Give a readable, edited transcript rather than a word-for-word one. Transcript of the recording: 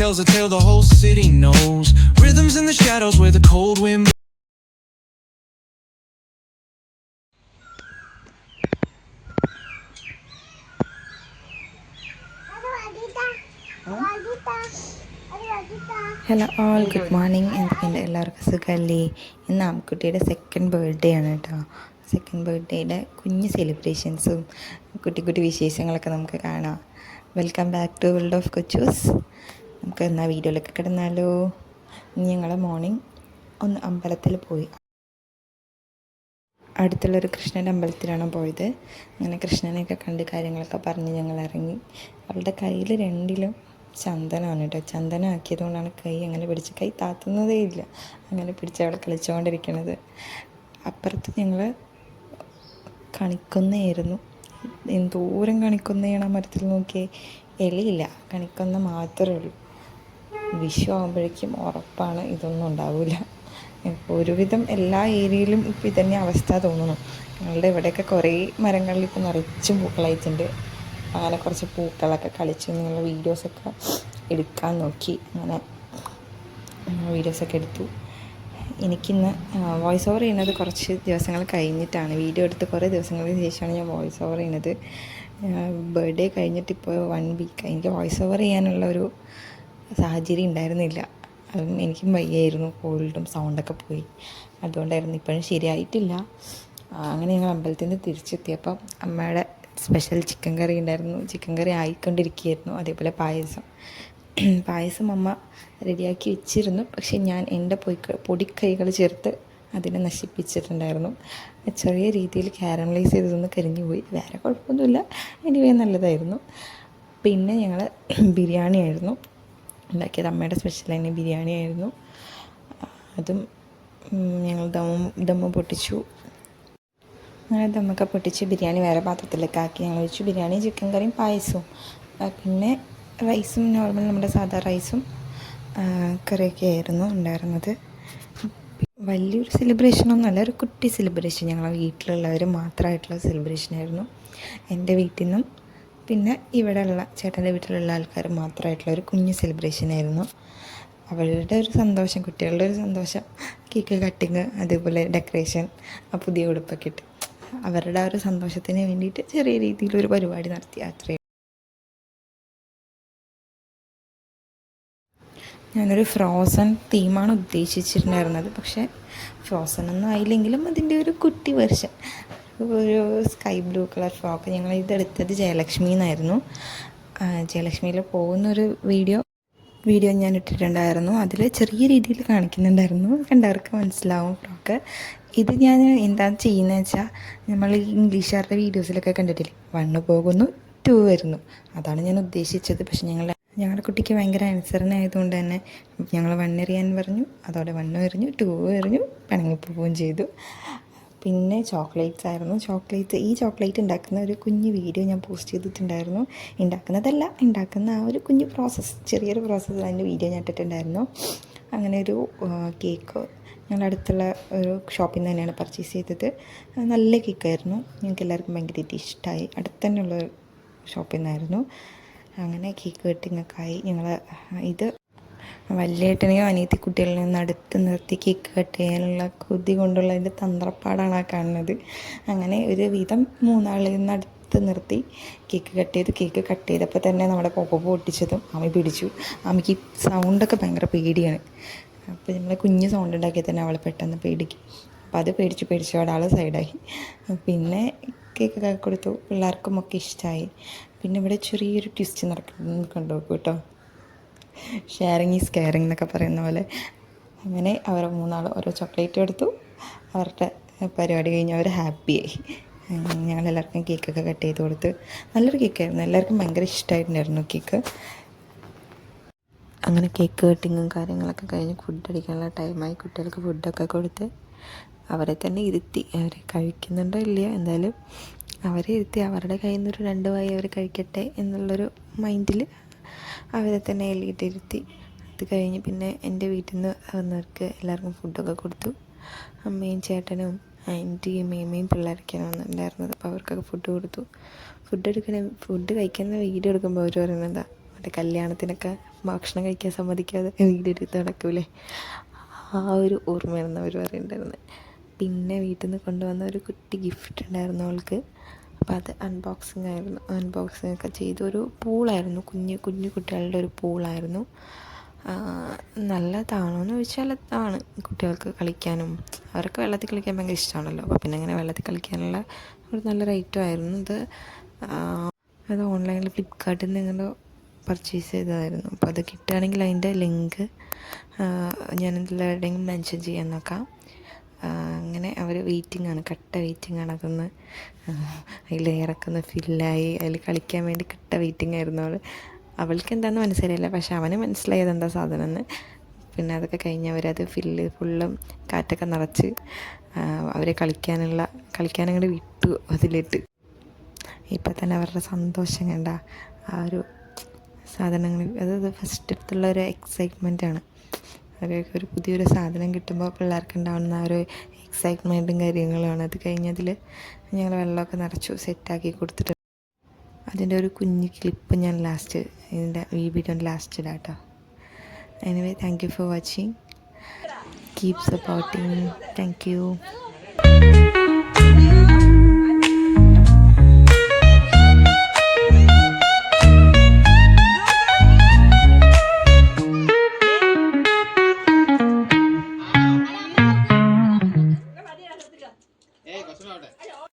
tells a tale the whole city knows. Rhythms in the shadows where the cold wind. Hello all, good morning. എന്തൊക്കെയുണ്ട്? എല്ലാവർക്കും സുഖമല്ലേ? ഇന്ന് ആൺകുട്ടിയുടെ second birthday ആണ് കേട്ടോ. Second ബർത്ത്ഡേയുടെ കുഞ്ഞ് സെലിബ്രേഷൻസും കുട്ടി കുട്ടി വിശേഷങ്ങളൊക്കെ നമുക്ക് കാണാം. Welcome back to world of Kochus. നമുക്ക് എന്നാൽ വീഡിയോയിലൊക്കെ കിടന്നാലോ. ഞങ്ങൾ മോർണിംഗ് ഒന്ന് അമ്പലത്തിൽ പോയി. അടുത്തുള്ളൊരു കൃഷ്ണൻ്റെ അമ്പലത്തിലാണ് പോയത്. അങ്ങനെ കൃഷ്ണനെയൊക്കെ കണ്ട് കാര്യങ്ങളൊക്കെ പറഞ്ഞ് ഞങ്ങൾ ഇറങ്ങി. അവളുടെ കയ്യിൽ രണ്ടിലും ചന്ദനമാണ് കേട്ടോ. ചന്ദനം ആക്കിയതുകൊണ്ടാണ് കൈ അങ്ങനെ പിടിച്ച്, കൈ താത്തുന്നതേ ഇല്ല, അങ്ങനെ പിടിച്ച് അവളെ കളിച്ചുകൊണ്ടിരിക്കണത്. അപ്പുറത്ത് ഞങ്ങൾ കണിക്കൊന്നയായിരുന്നു. എന്തോരം കണിക്കൊന്നയാണ് ആ മരത്തിൽ നോക്കിയേ. ഇലയില്ല, കണിക്കൊന്ന മാത്രമേ ഉള്ളൂ. വിഷു ആകുമ്പോഴേക്കും ഉറപ്പാണ് ഇതൊന്നും ഉണ്ടാവില്ല. ഒരുവിധം എല്ലാ ഏരിയയിലും ഇപ്പോൾ ഇതന്നെ അവസ്ഥ തോന്നുന്നു. ഞങ്ങളുടെ ഇവിടെയൊക്കെ കുറേ മരങ്ങളിൽ ഇപ്പോൾ നിറച്ചും പൂക്കളായിട്ടുണ്ട്. അങ്ങനെ കുറച്ച് പൂക്കളൊക്കെ കളിച്ച് നിങ്ങൾ വീഡിയോസൊക്കെ എടുക്കാൻ നോക്കി. അങ്ങനെ വീഡിയോസൊക്കെ എടുത്തു. എനിക്കിന്ന് വോയിസ് ഓവർ ചെയ്യുന്നത് കുറച്ച് ദിവസങ്ങൾ കഴിഞ്ഞിട്ടാണ്. വീഡിയോ എടുത്ത് കുറേ ദിവസങ്ങൾക്ക് ശേഷമാണ് ഞാൻ വോയിസ് ഓവർ ചെയ്യുന്നത്. ബർത്ത്ഡേ കഴിഞ്ഞിട്ടിപ്പോൾ 1 വീക്ക്. എനിക്ക് വോയിസ് ഓവർ ചെയ്യാനുള്ള ഒരു സാഹചര്യം ഉണ്ടായിരുന്നില്ല. അതും എനിക്കും വയ്യായിരുന്നു, കോൾഡും സൗണ്ടൊക്കെ പോയി. അതുകൊണ്ടായിരുന്നു. ഇപ്പോഴും ശരിയായിട്ടില്ല. അങ്ങനെ ഞങ്ങൾ അമ്പലത്തിൽ നിന്ന് തിരിച്ചെത്തിയപ്പം അമ്മയുടെ സ്പെഷ്യൽ ചിക്കൻ കറി ഉണ്ടായിരുന്നു. ചിക്കൻ കറി ആയിക്കൊണ്ടിരിക്കുകയായിരുന്നു. അതേപോലെ പായസം അമ്മ റെഡിയാക്കി വെച്ചിരുന്നു. പക്ഷേ ഞാൻ എൻ്റെ പൊടിക്കൈകൾ ചേർത്ത് അതിനെ നശിപ്പിച്ചിട്ടുണ്ടായിരുന്നു. ചെറിയ രീതിയിൽ കാരമലൈസ് ചെയ്തതൊന്ന് കരിഞ്ഞു പോയി. വേറെ കുഴപ്പമൊന്നുമില്ല, എനിവേ നല്ലതായിരുന്നു. പിന്നെ ഞങ്ങൾ ബിരിയാണി ആയിരുന്നു ഉണ്ടാക്കിയത്. അമ്മയുടെ സ്പെഷ്യലായി ബിരിയാണി ആയിരുന്നു. അതും ഞങ്ങൾ ദമ്മ് പൊട്ടിച്ചു. അങ്ങനെ ദമ്മൊക്കെ പൊട്ടിച്ച് ബിരിയാണി വേറെ പാത്രത്തിലേക്ക് ആക്കി ഞങ്ങൾ വെച്ചു. ബിരിയാണി, ചിക്കൻ കറിയും പായസവും, പിന്നെ റൈസും നോർമൽ നമ്മുടെ സാധാ റൈസും കറിയൊക്കെ ആയിരുന്നു ഉണ്ടായിരുന്നത്. വലിയൊരു സെലിബ്രേഷനൊന്നുമല്ല, ഒരു കുട്ടി സെലിബ്രേഷൻ. ഞങ്ങളെ വീട്ടിലുള്ളവർ മാത്രമായിട്ടുള്ള സെലിബ്രേഷനായിരുന്നു. എൻ്റെ വീട്ടിൽ നിന്നും പിന്നെ ഇവിടെയുള്ള ചേട്ടൻ്റെ വീട്ടിലുള്ള ആൾക്കാർ മാത്രമായിട്ടുള്ള ഒരു കുഞ്ഞ് സെലിബ്രേഷനായിരുന്നു. അവരുടെ ഒരു സന്തോഷം, കുട്ടികളുടെ ഒരു സന്തോഷം, കേക്ക് കട്ടിങ്, അതേപോലെ ഡെക്കറേഷൻ, ആ പുതിയ ഉടുപ്പൊക്കെ ഇട്ട് അവരുടെ ആ ഒരു സന്തോഷത്തിന് വേണ്ടിയിട്ട് ചെറിയ രീതിയിലൊരു പരിപാടി നടത്തി. അത്രയും ഞാനൊരു ഫ്രോസൺ തീമാണ് ഉദ്ദേശിച്ചിട്ടുണ്ടായിരുന്നത്. പക്ഷേ ഫ്രോസൺ ഒന്നും ആയില്ലെങ്കിലും അതിൻ്റെ ഒരു കുട്ടി വെർഷൻ, ഒരു സ്കൈ ബ്ലൂ കളർ ഫ്രോക്ക്. ഞങ്ങൾ ഇതെടുത്തത് ജയലക്ഷ്മിയിൽ നിന്നായിരുന്നു. ജയലക്ഷ്മിയിൽ പോകുന്നൊരു വീഡിയോ ഞാൻ ഇട്ടിട്ടുണ്ടായിരുന്നു. അതിൽ ചെറിയ രീതിയിൽ കാണിക്കുന്നുണ്ടായിരുന്നു, കണ്ടവർക്ക് മനസ്സിലാവും ഫ്രോക്ക്. ഇത് ഞാൻ എന്താണ് ചെയ്യുന്നത് വെച്ചാൽ, നമ്മൾ ഈ ഇംഗ്ലീഷുകാരുടെ വീഡിയോസിലൊക്കെ കണ്ടിട്ടില്ലേ, 1 പോകുന്നു 2 വരുന്നു, അതാണ് ഞാൻ ഉദ്ദേശിച്ചത്. പക്ഷെ ഞങ്ങളുടെ കുട്ടിക്ക് ഭയങ്കര അനുസരണയായതുകൊണ്ട് തന്നെ ഞങ്ങൾ 1 എറിയാൻ പറഞ്ഞു, അതോടെ 1 എറിഞ്ഞു, 2 എറിഞ്ഞു, പിണങ്ങിപ്പോവുകയും ചെയ്തു. പിന്നെ ചോക്ലേറ്റ്സ് ആയിരുന്നു. ഈ ചോക്ലേറ്റ് ഉണ്ടാക്കുന്ന ഒരു കുഞ്ഞ് വീഡിയോ ഞാൻ പോസ്റ്റ് ചെയ്തിട്ടുണ്ടായിരുന്നു. ഉണ്ടാക്കുന്ന ആ ഒരു കുഞ്ഞ് പ്രോസസ്സ്, ചെറിയൊരു പ്രോസസ്സ്, അതിൻ്റെ വീഡിയോ ഞാൻ ഇട്ടിട്ടുണ്ടായിരുന്നു. അങ്ങനെ ഒരു കേക്ക് ഞങ്ങളുടെ അടുത്തുള്ള ഒരു ഷോപ്പിൽ നിന്ന് തന്നെയാണ് പർച്ചേസ് ചെയ്തത്. നല്ല കേക്കായിരുന്നു, ഞങ്ങൾക്ക് എല്ലാവർക്കും ഭയങ്കരമായിട്ട് ഇഷ്ടമായി. അടുത്ത് തന്നെയുള്ള ഷോപ്പിൽ നിന്നായിരുന്നു. അങ്ങനെ കേക്ക് കട്ടിങ്ങൊക്കെ ആയി. ഇത് വലിയേട്ടനെയോ അനിയത്തി കുട്ടികളിൽ നിന്ന് അടുത്ത് നിർത്തി കേക്ക് കട്ട് ചെയ്യാനുള്ള കൊതി കൊണ്ടുള്ള അതിൻ്റെ തന്ത്രപ്പാടാണ് ആ കാണുന്നത്. അങ്ങനെ ഒരു വിധം 3 ആളിൽ നിന്ന് അടുത്ത് നിർത്തി കേക്ക് കട്ട് ചെയ്തപ്പോൾ തന്നെ നമ്മുടെ പോപ്പ പൊട്ടിച്ചതും അമ്മ പിടിച്ചു. അമ്മയ്ക്ക് സൗണ്ടൊക്കെ ഭയങ്കര പേടിയാണ്. അപ്പോൾ നമ്മൾ കുഞ്ഞ് സൗണ്ട് ഉണ്ടാക്കിയാൽ തന്നെ അവളെ പെട്ടെന്ന് പേടിക്കും. അപ്പോൾ അത് പേടിച്ച് ഒരാൾ സൈഡായി. പിന്നെ കേക്കൊക്കെ കൊടുത്തു, പിള്ളേർക്കും ഒക്കെ ഇഷ്ടമായി. പിന്നെ ഇവിടെ ചെറിയൊരു ട്വിസ്റ്റ് നടക്കുന്നത് കണ്ടു കേട്ടോ. ഷെയറിങ് ഈസ് കെയറിങ് എന്നൊക്കെ പറയുന്ന പോലെ. അങ്ങനെ അവർ 3 ആൾ ഓരോ ചോക്ലേറ്റ് എടുത്തു. അവരുടെ പരിപാടി കഴിഞ്ഞ് അവർ ഹാപ്പിയായി. ഞങ്ങളെല്ലാവർക്കും കേക്കൊക്കെ കട്ട് ചെയ്ത് കൊടുത്ത്. നല്ലൊരു കേക്കായിരുന്നു, എല്ലാവർക്കും ഭയങ്കര ഇഷ്ടമായിട്ടുണ്ടായിരുന്നു കേക്ക്. അങ്ങനെ കേക്ക് കട്ടിങ്ങും കാര്യങ്ങളൊക്കെ കഴിഞ്ഞ് ഫുഡ് അടിക്കാനുള്ള ടൈമായി. കുട്ടികൾക്ക് ഫുഡൊക്കെ കൊടുത്ത് അവരെ തന്നെ ഇരുത്തി. അവർ കഴിക്കുന്നുണ്ടോ ഇല്ലയോ, എന്തായാലും അവരെ ഇരുത്തി അവരുടെ കയ്യിൽ നിന്നൊരു 2 വായി അവർ കഴിക്കട്ടെ എന്നുള്ളൊരു മൈൻഡിൽ അവരെ തന്നെ എല്ലിയിട്ടിരുത്തി. അത് കഴിഞ്ഞ് പിന്നെ എൻ്റെ വീട്ടിൽ നിന്ന് വന്നവർക്ക് എല്ലാവർക്കും ഫുഡൊക്കെ കൊടുത്തു. അമ്മയും ചേട്ടനും ആൻറ്റിയും മേമയും പിള്ളേരൊക്കെയാണ് വന്നിട്ടുണ്ടായിരുന്നത്. അപ്പോൾ അവർക്കൊക്കെ ഫുഡ് കൊടുത്തു. ഫുഡ് കഴിക്കുന്ന വീഡിയോ എടുക്കുമ്പോൾ അവർ പറയുന്നത് എന്താ, മറ്റേ കല്യാണത്തിനൊക്കെ ഭക്ഷണം കഴിക്കാൻ സമ്മതിക്കാതെ വീഡിയോ എടുത്ത് നടക്കൂലേ, ആ ഒരു ഓർമ്മയായിരുന്നു അവർ പറയുന്നുണ്ടായിരുന്നത്. പിന്നെ വീട്ടിൽ നിന്ന് കൊണ്ടുവന്ന ഒരു കുട്ടി ഗിഫ്റ്റ് ഉണ്ടായിരുന്നു അവൾക്ക്. അപ്പോൾ അത് അൺബോക്സിങ് ഒക്കെ ചെയ്ത് ഒരു പൂളായിരുന്നു, കുഞ്ഞു കുട്ടികളുടെ ഒരു പൂളായിരുന്നു. നല്ലതാണോ എന്ന് ചോദിച്ചാൽ ആണ്, കുട്ടികൾക്ക് കളിക്കാനും അവർക്ക് വെള്ളത്തിൽ കളിക്കാൻ ഭയങ്കര ഇഷ്ടമാണല്ലോ. അപ്പോൾ പിന്നെ അങ്ങനെ വെള്ളത്തിൽ കളിക്കാനുള്ള ഒരു നല്ല റേറ്റും ആയിരുന്നു ഇത്. അത് ഓൺലൈനിൽ ഫ്ലിപ്കാർട്ടിൽ നിന്ന് ഇങ്ങനെ പർച്ചേസ് ചെയ്തതായിരുന്നു. അപ്പോൾ അത് കിട്ടുകയാണെങ്കിൽ അതിൻ്റെ ലിങ്ക് ഞാൻ എല്ലാവരുടെയും മെൻഷൻ ചെയ്യാൻ നോക്കാം. അങ്ങനെ അവർ കട്ട വെയിറ്റിംഗ് ആണ്. അതൊന്ന് അതിൽ ഇറക്കുന്ന ഫില്ലായി അതിൽ കളിക്കാൻ വേണ്ടി കട്ട വെയിറ്റിംഗ് ആയിരുന്നു അവൾക്ക് എന്താണെന്ന് മനസ്സിലായില്ല, പക്ഷെ അവന് മനസ്സിലായത് എന്താ സാധനം എന്ന്. പിന്നെ അതൊക്കെ കഴിഞ്ഞ് അവരത് ഫുള്ളും കാറ്റൊക്കെ നിറച്ച് അവരെ കളിക്കാനങ്ങോട്ട് വിട്ടു അതിലിട്ട്. ഇപ്പം തന്നെ അവരുടെ സന്തോഷം കണ്ട ആ ഒരു സാധനങ്ങൾ, അത് ഫസ്റ്റ് അടുത്തുള്ള ഒരു എക്സൈറ്റ്മെൻറ്റാണ്. ഒരു പുതിയൊരു സാധനം കിട്ടുമ്പോൾ പിള്ളേർക്ക് ഉണ്ടാവുന്ന ആ ഒരു എക്സൈറ്റ്മെൻറ്റും കാര്യങ്ങളുമാണ്. അത് കഴിഞ്ഞതിൽ ഞങ്ങൾ വെള്ളമൊക്കെ നിറച്ചു സെറ്റാക്കി കൊടുത്തിട്ട് അതിൻ്റെ ഒരു കുഞ്ഞ് ക്ലിപ്പ് ഞാൻ ഈ വീഡിയോൻ്റെ ലാസ്റ്റ് ഇടാം കേട്ടോ. Anyway, thank you for watching. Keep supporting. Thank you.